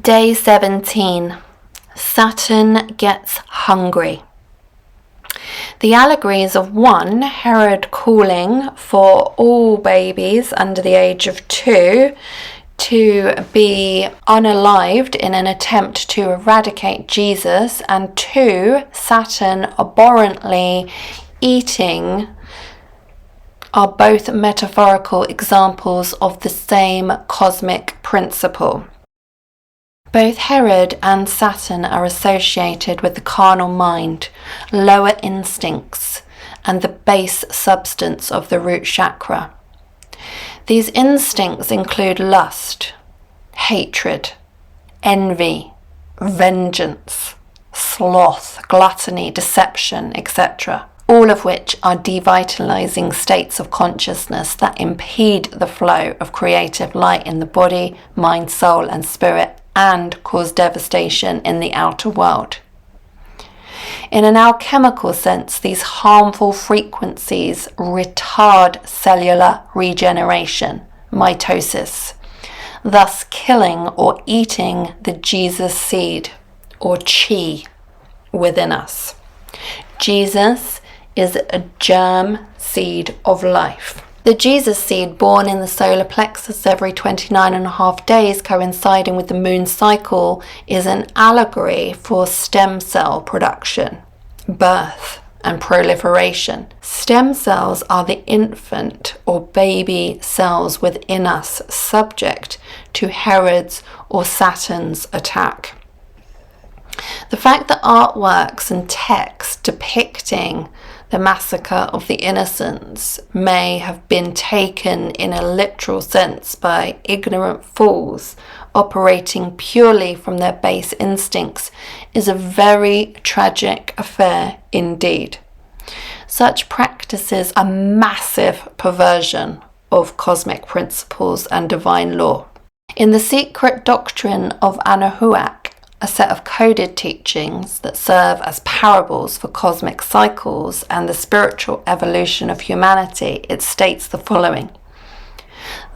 Day 17. Saturn gets hungry. The allegories of 1, Herod calling for all babies under the age of 2 to be unalived in an attempt to eradicate Jesus, and 2, Saturn abhorrently eating, are both metaphorical examples of the same cosmic principle. Both Herod and Saturn are associated with the carnal mind, lower instincts, and the base substance of the root chakra. These instincts include lust, hatred, envy, vengeance, sloth, gluttony, deception, etc., all of which are devitalizing states of consciousness that impede the flow of creative light in the body, mind, soul, and spirit, and cause devastation in the outer world. In an alchemical sense, these harmful frequencies retard cellular regeneration, mitosis, thus killing or eating the Jesus seed, or chi, within us. Jesus is a germ seed of life. The Jesus seed, born in the solar plexus every 29.5 days, coinciding with the moon cycle, is an allegory for stem cell production, birth, and proliferation. Stem cells are the infant or baby cells within us, subject to Herod's or Saturn's attack. The fact that artworks and text depicting the massacre of the innocents may have been taken in a literal sense by ignorant fools operating purely from their base instincts is a very tragic affair indeed. Such practices are massive perversion of cosmic principles and divine law. In the secret doctrine of Anahuac, a set of coded teachings that serve as parables for cosmic cycles and the spiritual evolution of humanity, it states the following: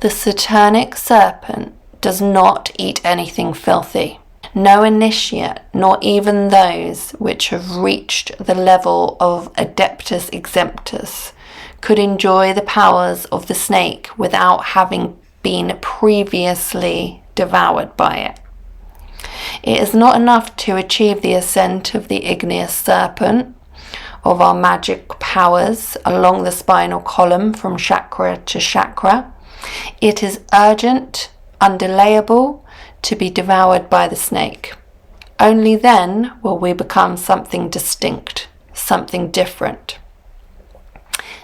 the Saturnic serpent does not eat anything filthy. No initiate, nor even those which have reached the level of adeptus exemptus, could enjoy the powers of the snake without having been previously devoured by it. It is not enough to achieve the ascent of the igneous serpent, of our magic powers along the spinal column from chakra to chakra. It is urgent, undelayable, to be devoured by the snake. Only then will we become something distinct, something different.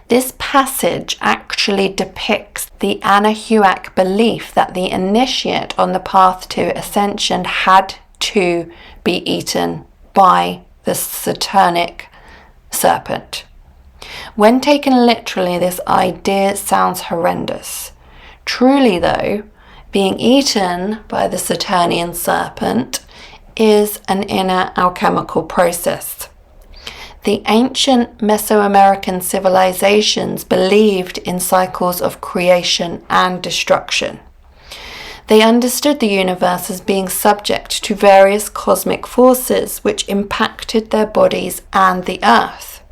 This passage actually depicts the Anahuac belief that the initiate on the path to ascension had to be eaten by the Saturnic serpent. When taken literally, this idea sounds horrendous. Truly, though, being eaten by the Saturnian serpent is an inner alchemical process. The ancient Mesoamerican civilizations believed in cycles of creation and destruction. They understood the universe as being subject to various cosmic forces which impacted their bodies and the earth.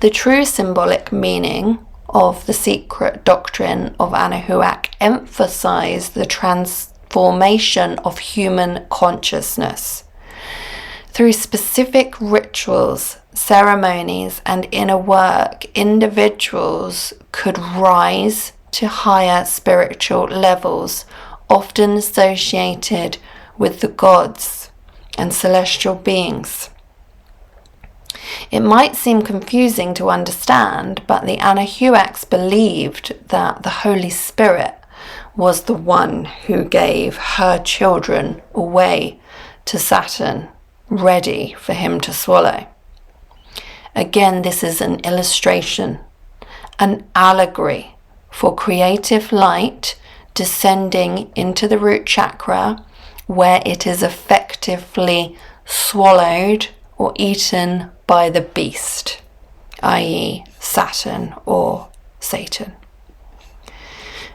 The true symbolic meaning of the secret doctrine of Anahuac emphasized the transformation of human consciousness. Through specific rituals, ceremonies, and inner work, individuals could rise to higher spiritual levels, often associated with the gods and celestial beings. It might seem confusing to understand, but the Anahuacs believed that the Holy Spirit was the one who gave her children away to Saturn, ready for him to swallow. Again, this is an illustration, an allegory for creative light descending into the root chakra, where it is effectively swallowed or eaten by the beast, i.e. Saturn or Satan.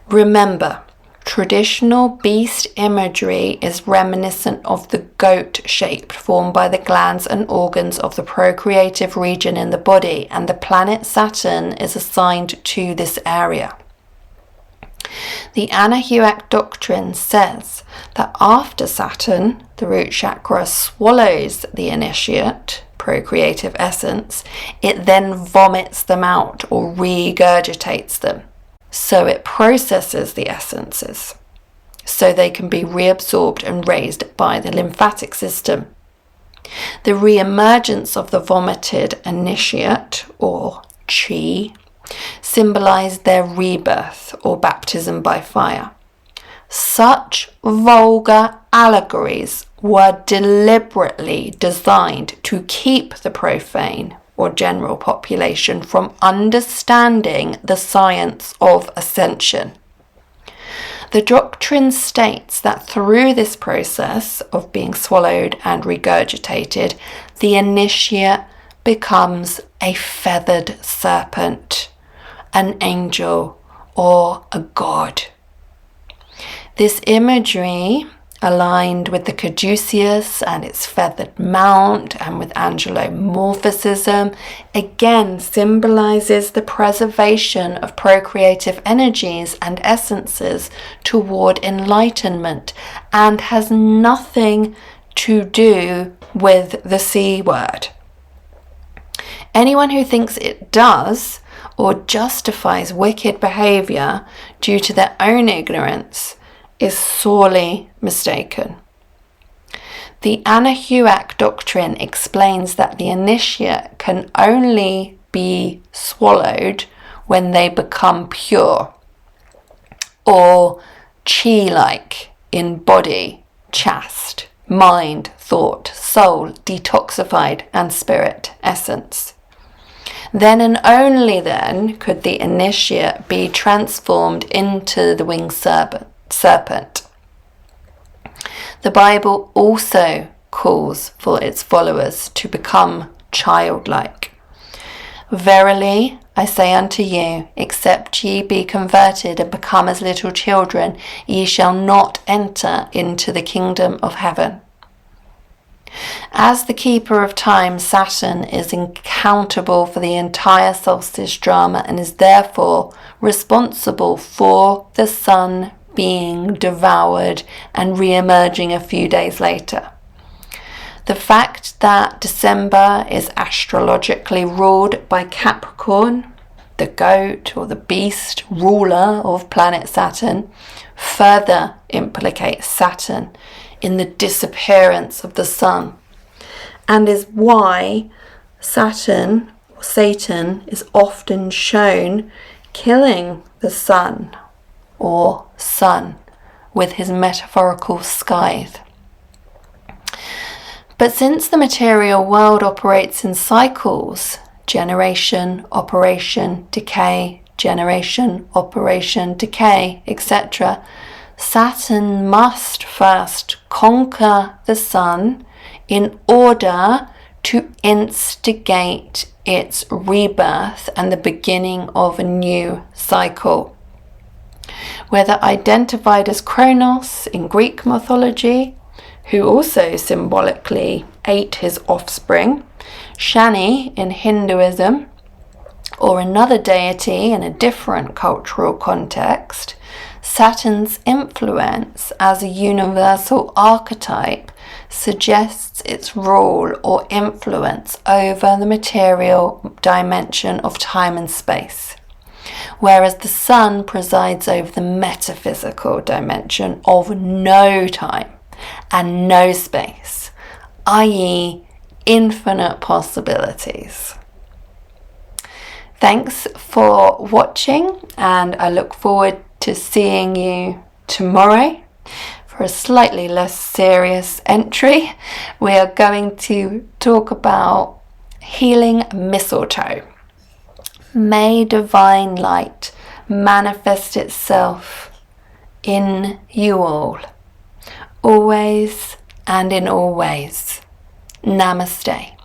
Remember, Traditional beast imagery is reminiscent of the goat shape formed by the glands and organs of the procreative region in the body, and the planet Saturn is assigned to this area. The Anahuac doctrine says that after Saturn, the root chakra, swallows the initiate, procreative essence, it then vomits them out or regurgitates them. So it processes the essences so they can be reabsorbed and raised by the lymphatic system. The re-emergence of the vomited initiate, or chi, symbolized their rebirth or baptism by fire. Such vulgar allegories were deliberately designed to keep the profane or general population from understanding the science of ascension. The doctrine states that through this process of being swallowed and regurgitated, the initiate becomes a feathered serpent, an angel, or a god. This imagery, aligned with the caduceus and its feathered mount and with angelomorphism, again symbolizes the preservation of procreative energies and essences toward enlightenment, and has nothing to do with the C word. Anyone who thinks it does or justifies wicked behavior due to their own ignorance is sorely mistaken. The Anahuac doctrine explains that the initiate can only be swallowed when they become pure, or chi-like in body, chaste, mind, thought, soul, detoxified, and spirit essence. Then and only then could the initiate be transformed into the winged serpent. The Bible also calls for its followers to become childlike. Verily, I say unto you, except ye be converted and become as little children, ye shall not enter into the kingdom of heaven. As the keeper of time, Saturn is accountable for the entire solstice drama and is therefore responsible for the sun being devoured and re-emerging a few days later. The fact that December is astrologically ruled by Capricorn, the goat or the beast ruler of planet Saturn, further implicates Saturn in the disappearance of the sun, and is why Satan is often shown killing the sun or sun with his metaphorical scythe. But since the material world operates in cycles, generation, operation, decay, generation, operation, decay, etc., Saturn must first conquer the sun in order to instigate its rebirth and the beginning of a new cycle. Whether identified as Kronos in Greek mythology, who also symbolically ate his offspring, Shani in Hinduism, or another deity in a different cultural context, Saturn's influence as a universal archetype suggests its rule or influence over the material dimension of time and space, whereas the sun presides over the metaphysical dimension of no time and no space, i.e., infinite possibilities. Thanks for watching, and I look forward to seeing you tomorrow for a slightly less serious entry. We are going to talk about healing mistletoe. May divine light manifest itself in you all, always and in all ways. Namaste.